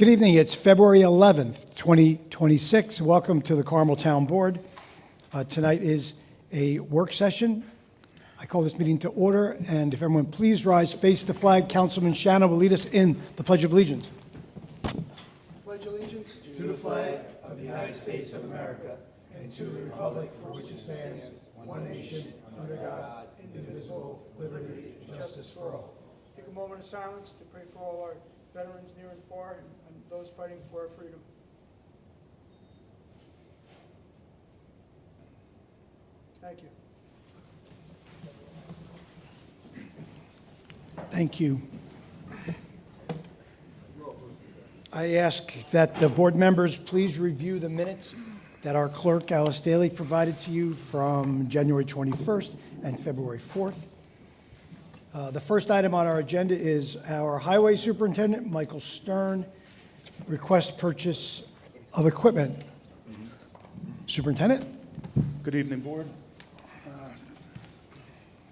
Good evening. It's February 11th, 2026. Welcome to the Carmel Town Board. Tonight is a work session. I call this meeting to order, and if everyone please rise, face the flag. Councilman Schanil will lead us in the Pledge of Allegiance. Pledge allegiance to the flag of the United States of America and to the republic for which it stands, one nation, under God, indivisible, liberty, and justice for all. Take a moment of silence to pray for all our veterans near and far and those fighting for our freedom. Thank you. Thank you. I ask that the board members please review the minutes that our clerk, Alice Daly, provided to you from January 21st and February 4th. The first item on our agenda is our Highway Superintendent, Michael Stern, request purchase of equipment. Superintendent? Good evening, Board.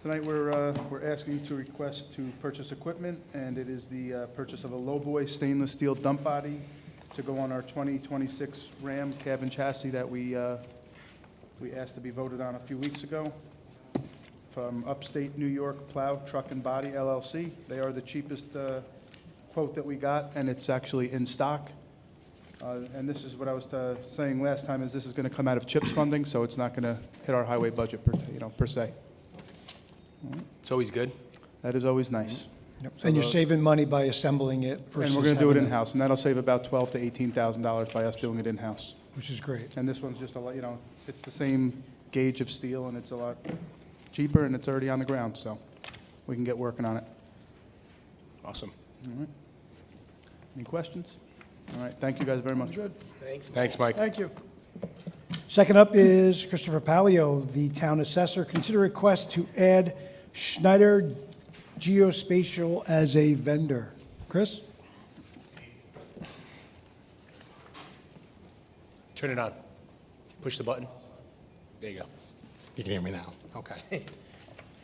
Tonight we're asking to request to purchase equipment, and it is the purchase of a lowboy stainless steel dump body to go on our 2026 Ram cabin chassis that we asked to be voted on a few weeks ago from Upstate New York Plow Truck and Body LLC. They are the cheapest quote that we got, and it's actually in stock. And this is what I was saying last time, is this is going to come out of CHIPS funding, so it's not going to hit our highway budget per se. It's always good. That is always nice. Yep. And you're saving money by assembling it versus And we're going to do it having in-house, and that'll save about $12,000 to $18,000 by us doing it in-house. which is great. And this one's just a lot, it's the same gauge of steel, and it's a lot cheaper, and it's already on the ground, so we can get working on it. Awesome. All right. Any questions? All right, thank you guys very much. Good. Thanks, Mike. Thank you. Second up is Christopher Palio, the town assessor. Consider request to add Schneider Geospatial as a vendor. Chris? Turn it on. Push the button. There you go. You can hear me now. Okay.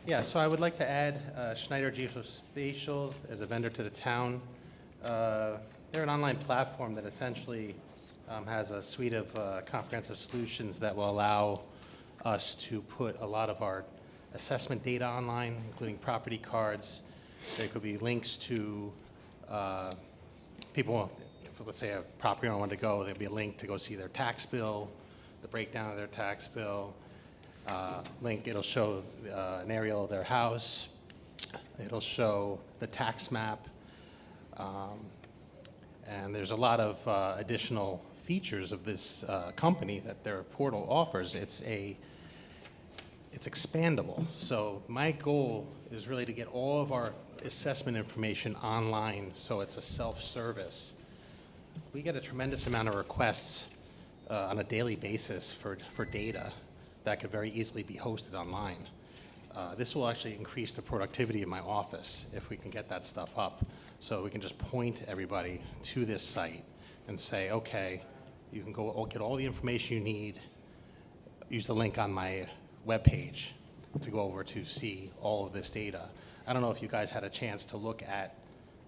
Yeah, so I would like to add Schneider Geospatial as a vendor to the town. They're an online platform that essentially has a suite of comprehensive solutions that will allow us to put a lot of our assessment data online, including property cards. There could be links to people, if let's say a property owner wanted to go, there'd be a link to go see their tax bill, the breakdown of their tax bill. It'll show an aerial of their house. It'll show the tax map. And there's a lot of additional features of this company that their portal offers. It's expandable. So my goal is really to get all of our assessment information online, so it's a self-service. We get a tremendous amount of requests on a daily basis for data that could very easily be hosted online. This will actually increase the productivity of my office if we can get that stuff up. So we can just point everybody to this site and say, okay, you can go get all the information you need, use the link on my webpage to go over to see all of this data. I don't know if you guys had a chance to look at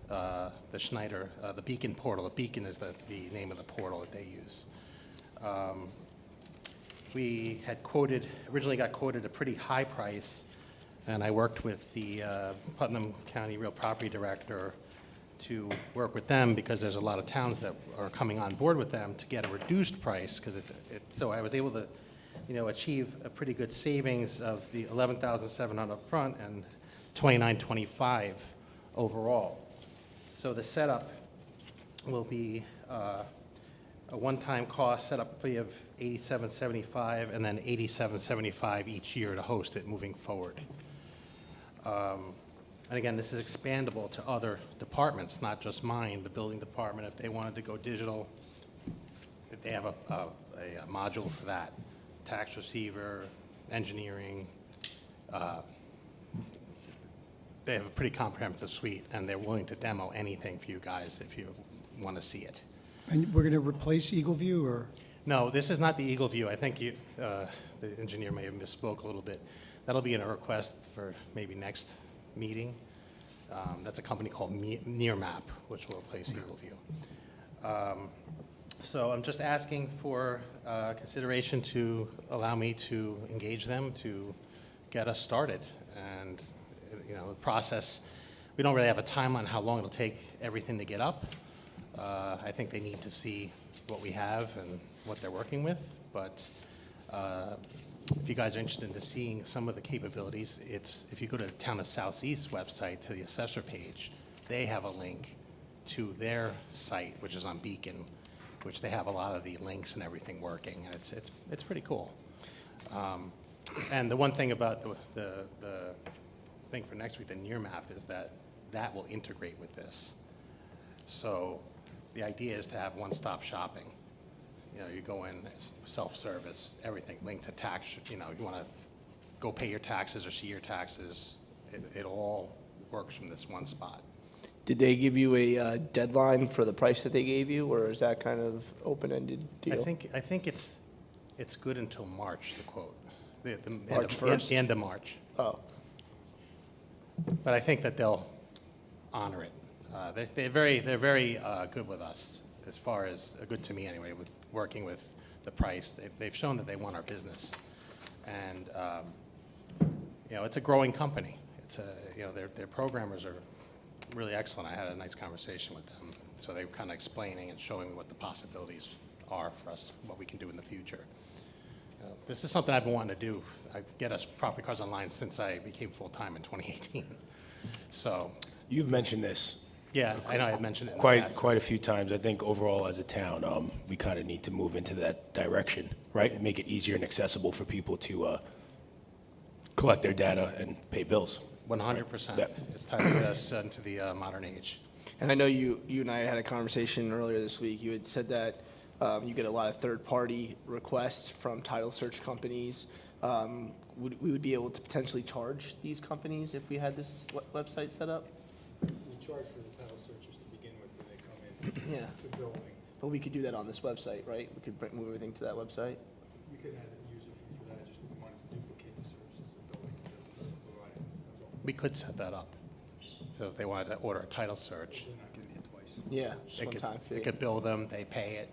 the Schneider, the Beacon portal. The Beacon is the name of the portal that they use. We had originally got quoted a pretty high price, and I worked with the Putnam County Real Property Director to work with them, because there's a lot of towns that are coming on board with them to get a reduced price, because so I was able to achieve a pretty good savings of the $11,700 up front and $29.25 overall. So the setup will be a one-time cost setup fee of $87.75 and then $87.75 each year to host it moving forward. And again, this is expandable to other departments, not just mine. The building department, if they wanted to go digital, if they have a module for that. Tax receiver, engineering. They have a pretty comprehensive suite, and they're willing to demo anything for you guys if you want to see it. And we're going to replace Eagle View, or? No, this is not the Eagle View. I think the engineer may have misspoke a little bit. That'll be in a request for maybe next meeting. That's a company called Nearmap, which will replace Eagle View. So I'm just asking for consideration to allow me to engage them to get us started. And, you know, the process, we don't really have a timeline how long it'll take everything to get up. I think they need to see what we have and what they're working with. But if you guys are interested in seeing some of the capabilities, if you go to the Town of Southeast website, to the assessor page, they have a link to their site, which is on Beacon, which they have a lot of the links and everything working, and it's pretty cool. And the one thing about the thing for next week, the near map, is that will integrate with this. So the idea is to have one-stop shopping. You know, you go in, self-service, everything linked to tax. You know, you want to go pay your taxes or see your taxes. It all works from this one spot. Did they give you a deadline for the price that they gave you, or is that kind of open-ended deal? I think it's good until March, the quote. March 1st? The end of March. Oh, But I think that they'll honor it. They're very good with us, as far as, good to me anyway, with working with the price. They've shown that they want our business. And, you know, it's a growing company. You know, their programmers are really excellent. I had a nice conversation with them. So they were kind of explaining and showing me what the possibilities are for us, what we can do in the future. This is something I've been wanting to do. I get us property cards online since I became full-time in 2018. So, You've mentioned this yeah, I know I mentioned it in the past. quite a few times. I think overall as a town, we kind of need to move into that direction, right? And make it easier and accessible for people to collect their data and pay bills. 100%. Yeah. It's time to get us into the modern age. and I know you and I had a conversation earlier this week. You had said that you get a lot of third-party requests from title search companies. We would be able to potentially charge these companies if we had this website set up? We charge for the title searches to begin with when they come in Yeah. to building. But we could do that on this website, right? We could move everything to that website? We could add a user fee for that, just we wanted to duplicate the services the building provided. That's all. We could set that up. So if they wanted to order a title search, They're not getting it twice. Yeah, just they one could, time they fee. could bill them, they pay it,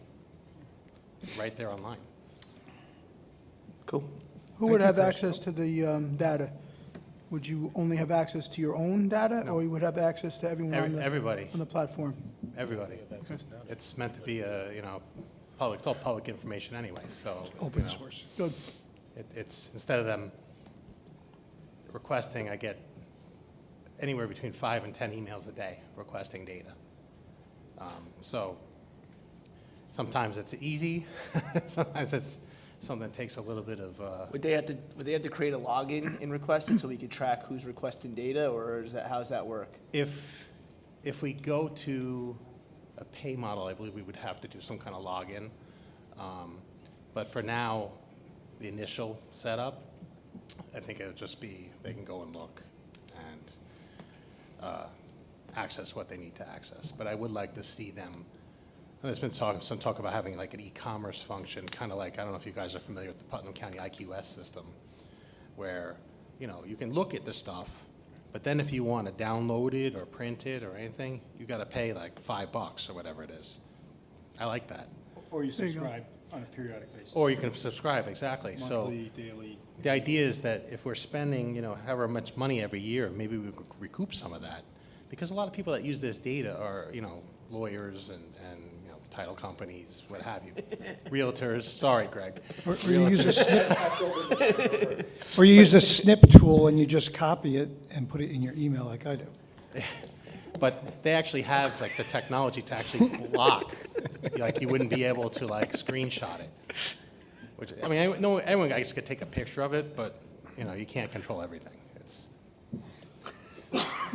right there online. Cool. Who would have access to the data? Would you only have access to your own data, No. or you would have access to everyone on Everybody, the platform? everybody. It's meant to be you know, public, it's all public information anyway, so. Open source. Good. It's, instead of them requesting, I get anywhere between 5 and 10 emails a day requesting data. So sometimes it's easy, sometimes it's something that takes a little bit of, Would they have to create a login and request it so we could track who's requesting data, or how does that work? if we go to a pay model, I believe we would have to do some kind of login. But for now, the initial setup, I think it would just be, they can go and look and access what they need to access. But I would like to see them, and there's been some talk about having like an e-commerce function, kind of like, I don't know if you guys are familiar with the Putnam County IQS system, where, you know, you can look at the stuff, but then if you want to download it or print it or anything, you got to pay like $5 or whatever it is. I like that. Or you There you go. subscribe on a periodic basis. Or you can subscribe, exactly. So Monthly, daily. the idea is that if we're spending, you know, however much money every year, maybe we could recoup some of that. Because a lot of people that use this data are, you know, lawyers and you know, title companies, what have you. Realtors, sorry, Greg. Or you use a snip, or you use a snip tool and you just copy it and put it in your email like I do. But they actually have like the technology to actually block, like you wouldn't be able to like screenshot it. Which, I mean, everyone I guess could take a picture of it, but, you know, you can't control everything. It's,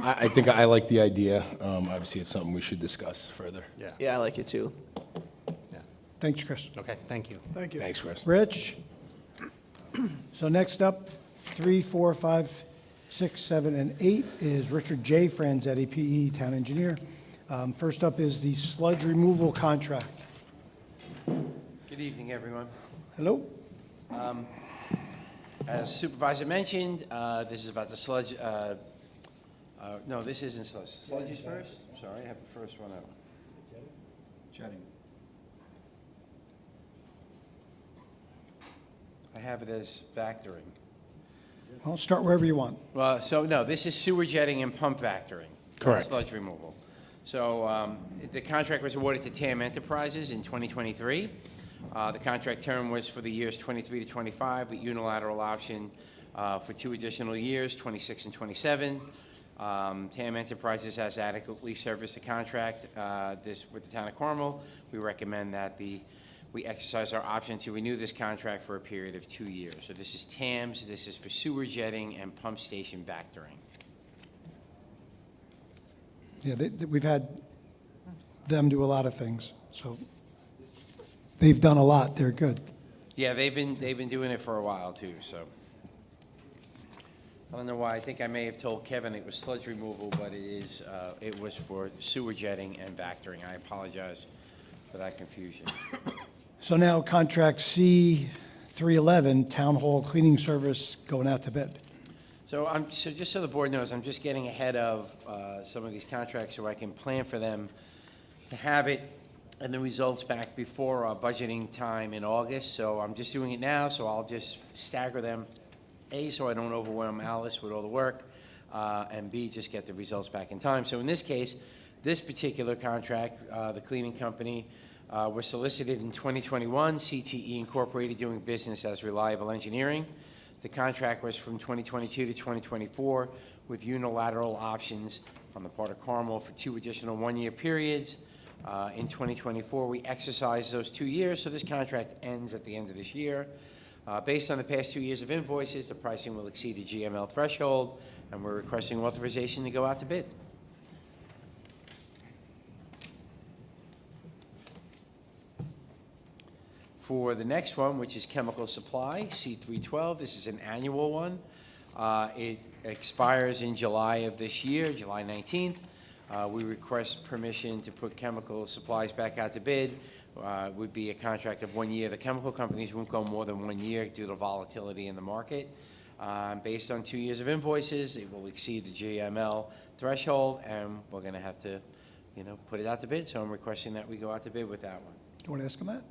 I think I like the idea. Obviously, it's something we should discuss further. yeah, Yeah, I like it too. yeah. Thanks, Chris. Okay, thank you. Thank you. Thanks, Chris. Rich? So next up, 3, 4, 5, 6, 7, and 8 is Richard J. Franzetti, PE, Town Engineer. First up is the sludge removal contract. Good evening, everyone. Hello? As Supervisor mentioned, this is about the sludge, no, this isn't sludge. Sludge is first? Sorry, I have the first one up. Jetting. I have it as factoring. Well, start wherever you want. Well, so, no, this is sewer jetting and pump factoring. not Correct. Sludge removal. So the contract was awarded to TAM Enterprises in 2023. The contract term was for the years 23 to 25 with unilateral option for 2 additional years, 26 and 27. TAM Enterprises has adequately serviced the contract with the town of Carmel. We recommend that we exercise our option to renew this contract for a period of 2 years. So this is TAM's, this is for sewer jetting and pump station factoring. Yeah, we've had them do a lot of things, so they've done a lot. They're good. Yeah, they've been doing it for a while too, so. I don't know why, I think I may have told Kevin it was sludge removal, but it was for sewer jetting and factoring. I apologize for that confusion. So now contract C311, Town Hall Cleaning Service, going out to bid. So just so the board knows, I'm just getting ahead of some of these contracts so I can plan for them to have it and the results back before our budgeting time in August. So I'm just doing it now, so I'll just stagger them. A, so I don't overwhelm Alice with all the work, and B, just get the results back in time. So in this case, this particular contract, the cleaning company was solicited in 2021, CTE Incorporated doing business as Reliable Engineering. The contract was from 2022 to 2024 with unilateral options on the part of Carmel for 2 additional 1-year periods. In 2024, we exercised those 2 years, so this contract ends at the end of this year. Based on the past 2 years of invoices, the pricing will exceed the GML threshold, and we're requesting authorization to go out to bid. For the next one, which is chemical supply, C312, this is an annual one. It expires in July of this year, July 19th. We request permission to put chemical supplies back out to bid. Would be a contract of 1 year. The chemical companies won't go more than 1 year due to volatility in the market. Based on 2 years of invoices, it will exceed the GML threshold, and we're going to have to, put it out to bid. So I'm requesting that we go out to bid with that one. You want to ask them that?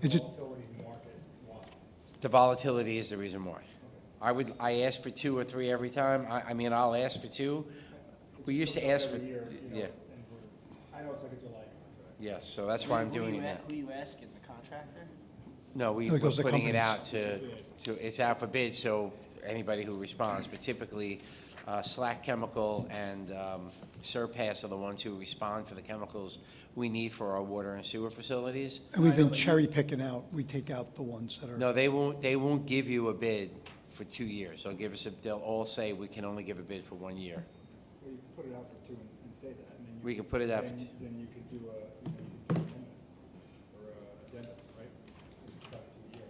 Is Is the it- volatility in the market why? The volatility is the reason why. I ask for 2 or 3 every time. I mean, I'll ask for 2. We used to ask for, Every year, yeah, and I know it's like a July contract. yes, so that's why I'm doing it now. Who you asking, the contractor? No, It we're goes to putting it companies. out it's out for bid, so anybody who responds, but typically Slack Chemical and Surpass are the ones who respond for the chemicals we need for our water and sewer facilities. And we've been cherry picking out. We take out the ones that are. No, they won't give you a bid for 2 years. They'll all say we can only give a bid for 1 year. Well, you can put it out for 2 and say that, and then you. We can put it out for Then you could do an amendment or a addendum, right? It's about 2 years.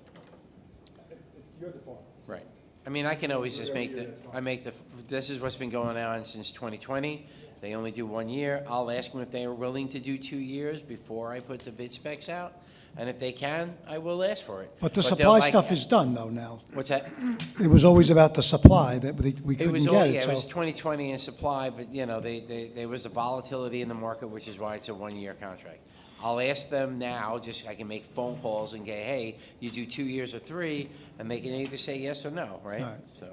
It's your department. Right. I mean, I can always just this is what's been going on since 2020. They only do 1 year. I'll ask them if they are willing to do 2 years before I put the bid specs out. And if they can, I will ask for it. But the they'll supply like- stuff is done, though, now. What's that? It was always about the supply that we It couldn't was, get yeah, it, it was so. 2020 in supply, but, there was a volatility in the market, which is why it's a 1-year contract. I'll ask them now, I can make phone calls and say, hey, you do 2 years or 3, and they can either say yes or no, right? All right. So,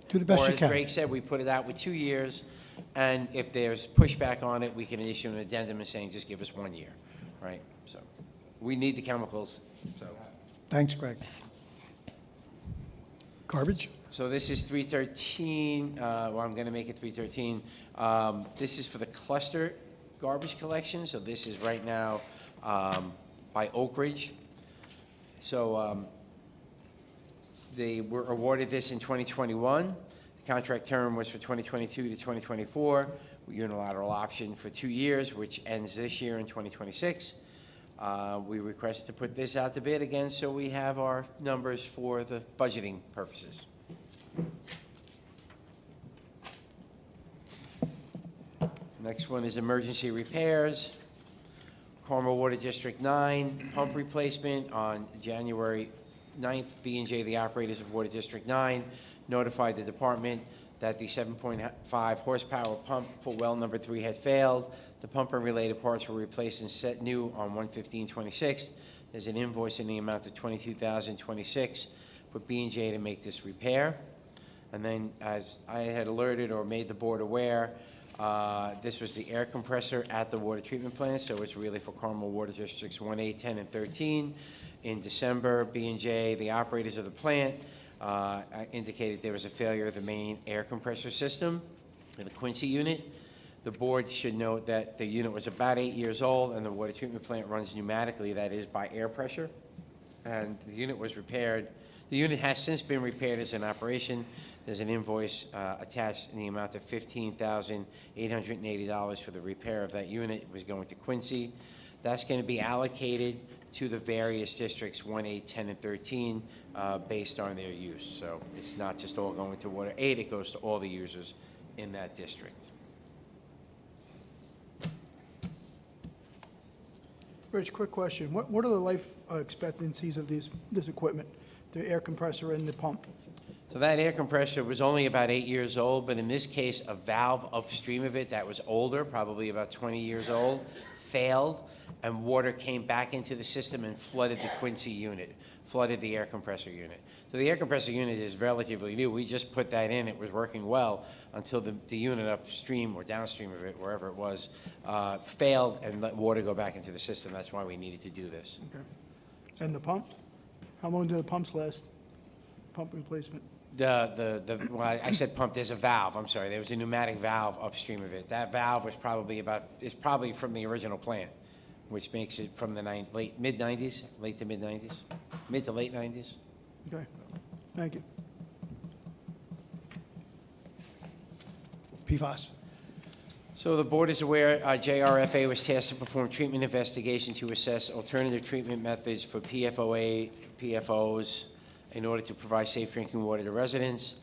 Do the best or you as can. Greg said, we put it out with 2 years, and if there's pushback on it, we can issue an addendum and saying, just give us 1 year, right? So, we need the chemicals, so. Thanks, Greg. Garbage? So this is 313, I'm going to make it 313. This is for the cluster garbage collection, so this is right now by Oak Ridge. So they were awarded this in 2021. The contract term was for 2022 to 2024, unilateral option for 2 years, which ends this year in 2026. We request to put this out to bid again so we have our numbers for the budgeting purposes. Next one is emergency repairs. Carmel Water District 9, pump replacement on January 9th. B&J, the operators of Water District 9, notified the department that the 7.5 horsepower pump for well number 3 had failed. The pump and related parts were replaced and set new on 1/15/26. There's an invoice in the amount of $22,026 for B&J to make this repair. And then, as I had alerted or made the board aware, this was the air compressor at the water treatment plant, so it's really for Carmel Water Districts 1, 8, 10, and 13. In December, B&J, the operators of the plant, indicated there was a failure of the main air compressor system in the Quincy unit. The board should note that the unit was about 8 years old, and the water treatment plant runs pneumatically, that is by air pressure. And the unit was repaired. The unit has since been repaired as an operation. There's an invoice attached in the amount of $15,880 for the repair of that unit. It was going to Quincy. That's going to be allocated to the various districts, 1, 8, 10, and 13, based on their use. So it's not just all going to Water 8, it goes to all the users in that district. Rich, quick question. What are the life expectancies of this equipment, the air compressor and the pump? So that air compressor was only about 8 years old, but in this case, a valve upstream of it that was older, probably about 20 years old, failed, and water came back into the system and flooded the Quincy unit, flooded the air compressor unit. So the air compressor unit is relatively new. We just put that in. It was working well until the unit upstream or downstream of it, wherever it was, failed and let water go back into the system. That's why we needed to do this. Okay. And the pump? How long do the pumps last? Pump replacement? Well, I said pump, there's a valve, I'm sorry. There was a pneumatic valve upstream of it. That valve was it's probably from the original plant, which makes it from the mid-90s, late to mid-90s, mid to late 90s. Okay. Thank you. PFAS. So the board is aware, JRFA was tasked to perform treatment investigation to assess alternative treatment methods for PFOs in order to provide safe drinking water to residents.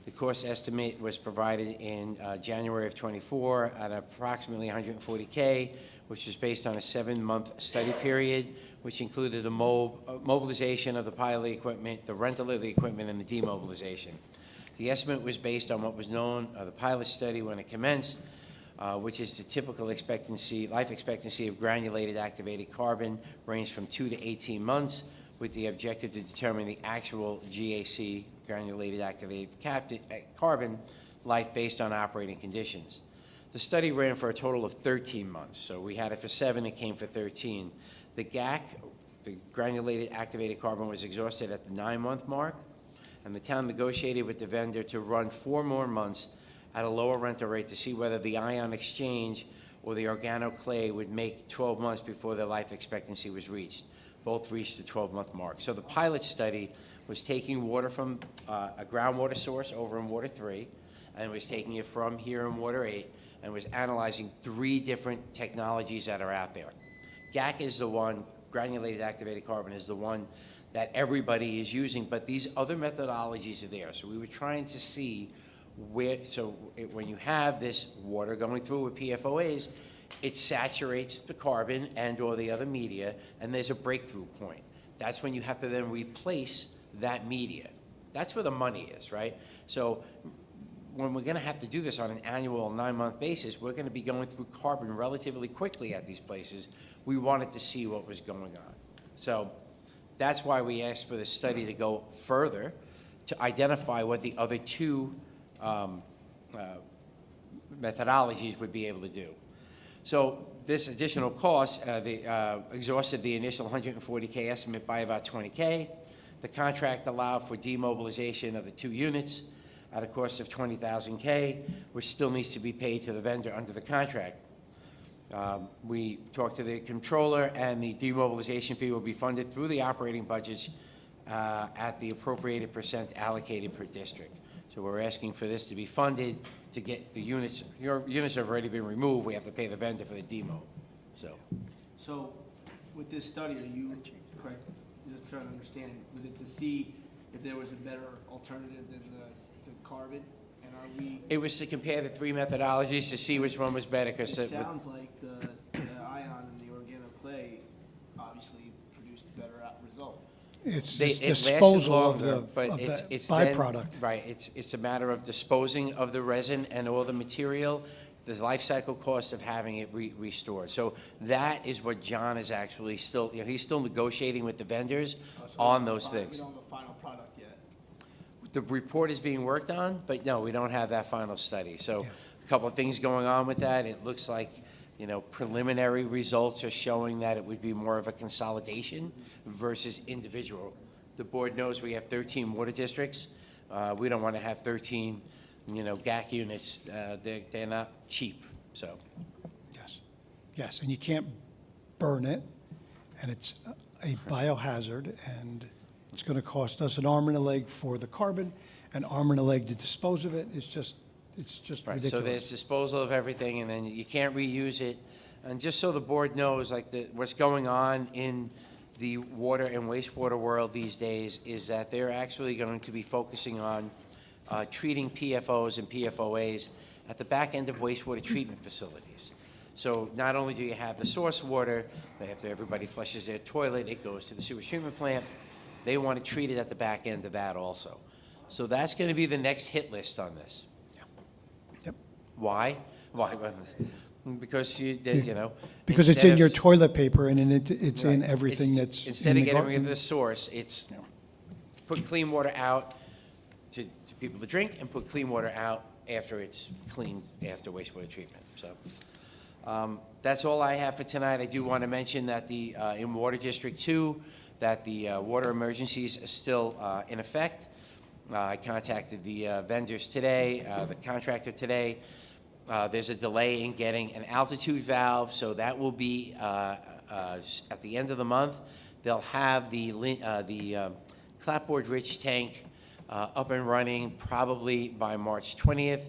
The cost estimate was provided in January of '24 at approximately $140K, which was based on a 7-month study period, which included the mobilization of the pilot equipment, the rental of the equipment, and the demobilization. The estimate was based on what was known of the pilot study when it commenced, which is the typical life expectancy of granulated activated carbon ranged from 2 to 18 months, with the objective to determine the actual GAC, granulated activated carbon, life based on operating conditions. The study ran for a total of 13 months, so we had it for 7, it came for 13. The GAC, the granulated activated carbon, was exhausted at the 9-month mark, and the town negotiated with the vendor to run 4 more months at a lower rental rate to see whether the ion exchange or the organoclay would make 12 months before the life expectancy was reached. Both reached the 12-month mark. So the pilot study was taking water from a groundwater source over in Water 3, and was taking it from here in Water 8, and was analyzing 3 different technologies that are out there. GAC is the one, granulated activated carbon is the one that everybody is using, but these other methodologies are there. So we were trying to see when you have this water going through with PFOAs, it saturates the carbon and or the other media, and there's a breakthrough point. That's when you have to then replace that media. That's where the money is, right? So when we're going to have to do this on an annual 9-month basis, we're going to be going through carbon relatively quickly at these places. We wanted to see what was going on. So that's why we asked for the study to go further to identify what the other 2 methodologies would be able to do. So this additional cost exhausted the initial $140K estimate by about $20K. The contract allowed for demobilization of the 2 units at a cost of $20,000K, which still needs to be paid to the vendor under the contract. We talked to the controller, and the demobilization fee will be funded through the operating budgets at the appropriated percent allocated per district. So we're asking for this to be funded to get the units. Your units have already been removed. We have to pay the vendor for the demo. So with this study, are you, correct, just trying to understand, was it to see if there was a better alternative than the carbon? And are we? It was to compare the 3 methodologies to see which one was better. It sounds like the ion and the organoclay obviously produced a better result. It's They- this it lasted disposal of longer, the but of it's- the it's then- byproduct. Right, it's a matter of disposing of the resin and all the material, the life cycle cost of having it restored. So that is what John is actually still, he's still negotiating with the vendors on those things. We don't have a final product yet. The report is being worked on, but no, we don't have that final study. So a couple of things going on with that. It looks like, preliminary results are showing that it would be more of a consolidation versus individual. The board knows we have 13 water districts. We don't want to have 13, GAC units. They're not cheap, so. Yes, yes, and you can't burn it, and it's a biohazard, and it's going to cost us an arm and a leg for the carbon, an arm and a leg to dispose of it. It's just Right, so there's ridiculous. disposal of everything, and then you can't reuse it. And just so the board knows, what's going on in the water and wastewater world these days is that they're actually going to be focusing on treating PFOs and PFOAs at the back end of wastewater treatment facilities. So not only do you have the source water, after everybody flushes their toilet, it goes to the sewage treatment plant. They want to treat it at the back end of that also. So that's going to be the next hit list on this. Yep. Why? Why? Because Because it's instead in your of- toilet paper, and it's in Right. everything It's- that's Instead in of the getting rid of gar- the source, it's put clean water out to people to drink and put clean water out after it's cleaned after wastewater treatment. So that's all I have for tonight. I do want to mention that in Water District 2, that the water emergencies are still in effect. I contacted the vendors today, the contractor today. There's a delay in getting an altitude valve, so that will be at the end of the month. They'll have the clapboard rich tank up and running probably by March 20th.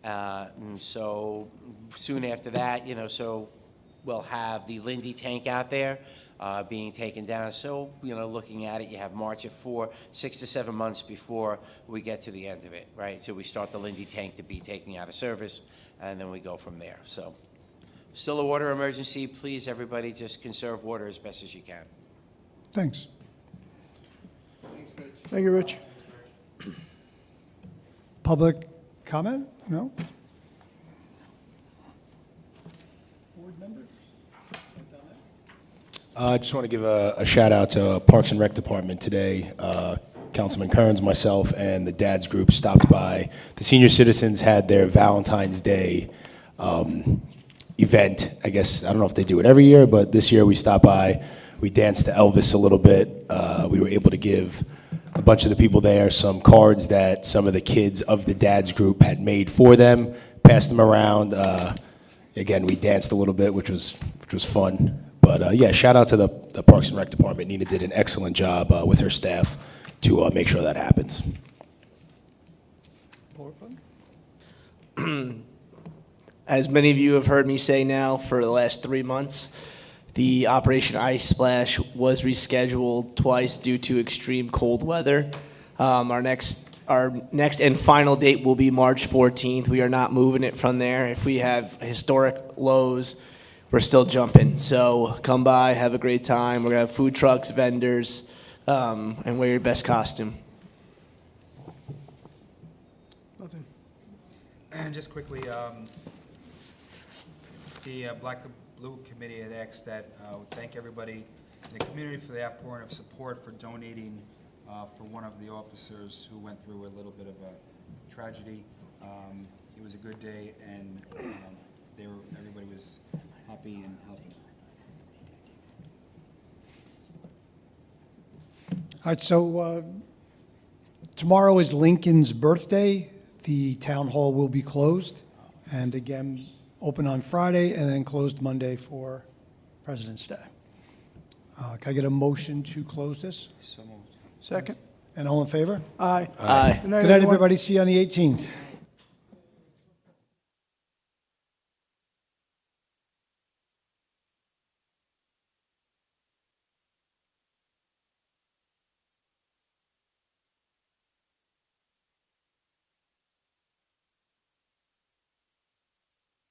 And so soon after that, so we'll have the Lindy tank out there being taken down. So, looking at it, you have March of 6 to 7 months before we get to the end of it, right? So we start the Lindy tank to be taken out of service, and then we go from there. So still a water emergency. Please, everybody, just conserve water as best as you can. Thanks. Thank you, Rich. Public comment? No? Board members? I just want to give a shout out to Parks and Rec Department today. Councilman Kearns, myself, and the Dads Group stopped by. The senior citizens had their Valentine's Day event. I guess, I don't know if they do it every year, but this year we stopped by. We danced to Elvis a little bit. We were able to give a bunch of the people there some cards that some of the kids of the Dads Group had made for them, passed them around. Again, we danced a little bit, which was fun. But yeah, shout out to the Parks and Rec Department. Nina did an excellent job with her staff to make sure that happens. As many of you have heard me say now for the last 3 months, the Operation Ice Splash was rescheduled twice due to extreme cold weather. Our next and final date will be March 14th. We are not moving it from there. If we have historic lows, we're still jumping. So come by, have a great time. We're gonna have food trucks, vendors, and wear your best costume. Nothing. And just quickly, the Black to Blue Committee had asked that we thank everybody in the community for the outpouring of support for donating for one of the officers who went through a little bit of a tragedy. It was a good day, and everybody was happy and healthy. All right, so tomorrow is Lincoln's birthday. The town hall will be closed, and again, open on Friday, and then closed Monday for President's Day. Can I get a motion to close this? So moved. Second. And all in favor? Aye. Aye. Good night, everybody. See you on the 18th.